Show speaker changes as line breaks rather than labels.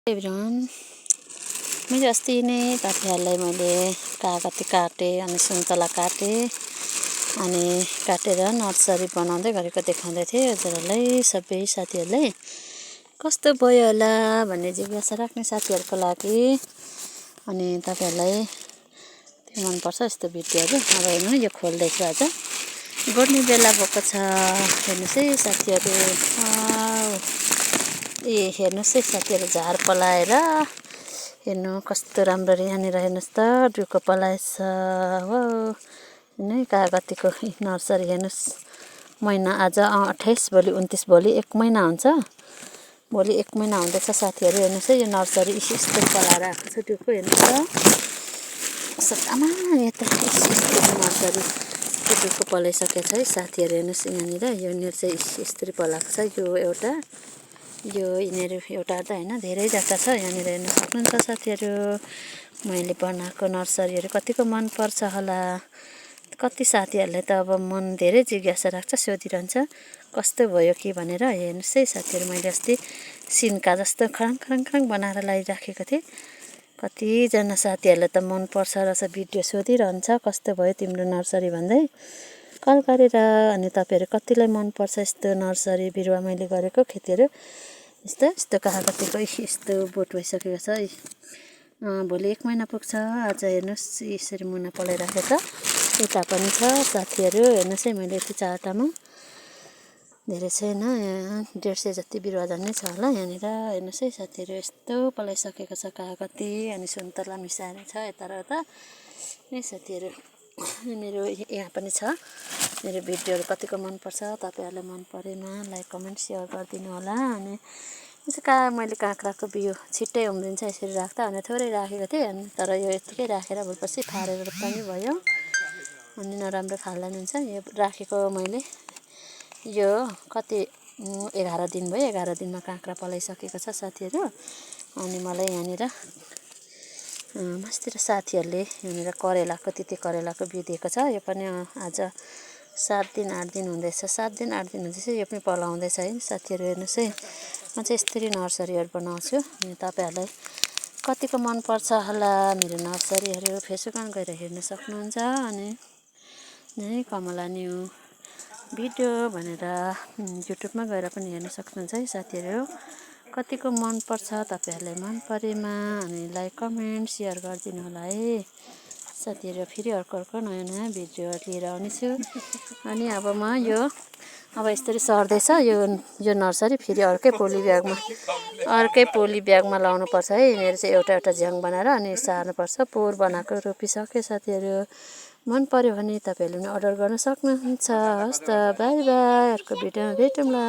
Everyone मैले अस्ति नै तपाईँहरूलाई मैले कागती काटेँ अनि सुन्तला काटेँ अनि काटेर नर्सरी बनाउँदै गरेको देखाउँदै थिएँ हजुरहरूलाई सबै साथीहरूलाई कस्तो भयो होला भन्ने जिज्ञासा राख्ने साथीहरूको लागि अनि तपाईँहरूलाई मनपर्छ यस्तो भिडियोहरू। अब हेर्नु यो खोल्दैछु आज गोड्ने बेला भएको छ। हेर्नुहोस् है साथीहरू, हेर्नुहोस् है साथीहरू, झार पलाएर हेर्नु कस्तो राम्ररी यहाँनिर हेर्नुहोस् त ड्युको पलाएछ हो नै कागतीको नर्सरी। हेर्नुहोस् महिना आज 28 भोलि 29 भोलि 1 महिना हुन्छ। भोलि 1 महिना हुँदैछ साथीहरू। हेर्नुहोस् है यो नर्सरी यस्तो पलाएर आएको छ ड्युको। हेर्नुहोस् त आमा यता नर्सरी ड्युको पलाइसकेको छ है साथीहरू। हेर्नुहोस् यहाँनिर यो चाहिँ यसरी पलाएको छ। यो एउटा यो यिनीहरू एउटा त होइन धेरै जातका छ। यहाँनिर हेर्न सक्नुहुन्छ साथीहरू मैले बनाएको नर्सरीहरू कतिको मन पर्छ होला। कति साथीहरूले त अब मन धेरै जिज्ञासा राख्छ, सोधिरहन्छ कस्तो भयो कि भनेर। हेर्नुहोस् है साथीहरू, मैले अस्ति सिन्का जस्तो खराङ खराङ खराङ बनाएर लगाइराखेको थिएँ। कतिजना साथीहरूले त मन पर्छ रहेछ, भिडियो सोधिरहन्छ कस्तो भयो तिम्रो नर्सरी भन्दै कल गरेर। अनि तपाईँहरू कतिलाई मनपर्छ यस्तो नर्सरी बिरुवा मैले गरेको खेतीहरू। यस्तो यस्तो कागतीको यस्तो बोट भइसकेको छ। भोलि 1 महिना पुग्छ आज। हेर्नुहोस् यसरी मुना पलाइराखेको छ। यता पनि छ साथीहरू। हेर्नुहोस् है मैले यति चारवटामा धेरै छैन, 150 जति बिरुवा झन्नै छ होला यहाँनिर। हेर्नुहोस् है साथीहरू यस्तो पलाइसकेको छ कागती अनि सुन्तला मिसाएर छ यता र उता है साथीहरू। मेरो यहाँ पनि छ। मेरो भिडियोहरू कतिको मनपर्छ तपाईँहरूलाई मन परेमा लाइक कमेन्ट सेयर गरिदिनु होला। अनि मैले काँक्राको बिउ छिट्टै उम्रिन्छ यसरी राख्दा अनि थोरै राखेको थिएँ अनि तर यो यत्तिकै राखेर भएपछि फालेर पनि भयो अनि नराम्रो फाल्दैन हुन्छ। यो राखेको मैले यो कति 11 दिन भयो। 11 दिनमा काँक्रा पलाइसकेको छ साथीहरू। अनि मलाई यहाँनिर मस्तिर साथीहरूले यहाँनिर करेलाको तिते करेलाको बिउ दिएको छ। यो पनि आज 7 दिन 8 दिन हुँदैछ। 7 दिन 8 दिन हुँदैछ। यो पनि पलाउँदैछ है साथीहरू। हेर्नुहोस् है म चाहिँ यस्तरी नर्सरीहरू बनाउँछु अनि तपाईँहरूलाई कतिको मनपर्छ होला मेरो नर्सरीहरू। फेसबुकमा गएर हेर्न सक्नुहुन्छ अनि नै कमला न्यू भिडियो भनेर युट्युबमा गएर पनि हेर्न सक्नुहुन्छ है साथीहरू। कतिको मनपर्छ तपाईँहरूलाई मन परेमा अनि लाइक कमेन्ट सेयर गरिदिनु होला है साथीहरू। फेरि अर्को नयाँ नयाँ भिडियो लिएर आउनेछु। अनि अब म यो अब यसरी सर्दैछ यो नर्सरी फेरि अर्कै पोली ब्यागमा लाउनुपर्छ है। यिनीहरू चाहिँ एउटा एउटा झ्याङ बनाएर अनि सार्नुपर्छ। पोहोर बनाएको रोपिसक्यो साथीहरू। मन पर्यो भने तपाईँहरूले पनि अर्डर गर्न सक्नुहुन्छ। हस् त बाई बाई, अर्को भिडियोमा भेटौँला।